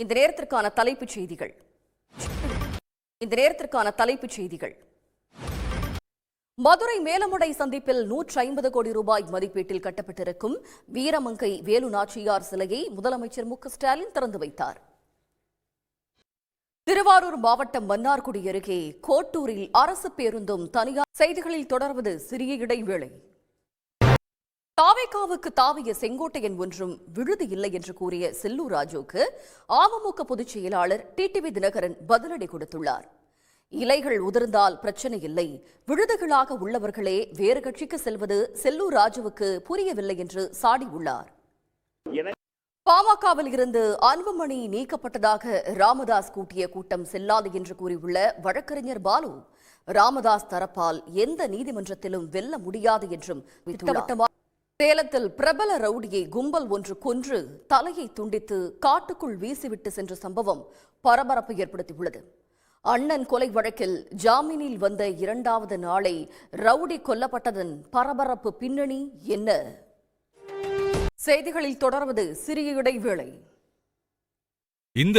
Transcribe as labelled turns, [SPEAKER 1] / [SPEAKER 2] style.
[SPEAKER 1] இந்த நேரத்திற்கான தலைப்புச் செய்திகள் மதுரை மேலமுடை சந்திப்பில் 150 கோடி ரூபாய் மதிப்பீட்டில் கட்டப்பட்டிருக்கும் வீரமங்கை வேலு நாச்சியார் சிலையை முதலமைச்சர் மு.க.ஸ்டாலின் திறந்து வைத்தார். திருவாரூர் மாவட்டம் மன்னார்குடி அருகே கோட்டூரில் அரசு பேருந்தும் தனியார். செய்திகளில் தொடர்வது சிறிய இடைவேளை. தாவேகாவுக்கு தாவிய செங்கோட்டையன் ஒன்றும் விழுது இல்லை என்று கூறிய செல்லூர் ராஜுவுக்கு அமமுக பொதுச் செயலாளர் டிடிவி தினகரன் பதிலடி கொடுத்துள்ளார். இலைகள் உதிர்ந்தால் பிரச்சனை இல்லை, விழுதுகளாக உள்ளவர்களே வேறு கட்சிக்கு செல்வது செல்லூர் ராஜுவுக்கு புரியவில்லை என்று சாடியுள்ளார். பாமகவில் இருந்து அன்புமணி நீக்கப்பட்டதாக ராமதாஸ் கூட்டிய கூட்டம் செல்லாது என்று கூறியுள்ள வழக்கறிஞர் பாலு, ராமதாஸ் தரப்பால் எந்த நீதிமன்றத்திலும் வெல்ல முடியாது என்றும் திட்டவட்டமாக. சேலத்தில் பிரபல ரவுடியை கும்பல் ஒன்று கொன்று தலையை துண்டித்து காட்டுக்குள் வீசிவிட்டு சென்ற சம்பவம் பரபரப்பை ஏற்படுத்தியுள்ளது. அண்ணன் கொலை வழக்கில் ஜாமீனில் வந்த 2வது நாளை ரவுடி கொல்லப்பட்டதன் பரபரப்பு பின்னணி என்ன? செய்திகளில் தொடர்வது சிறிய இடைவேளை.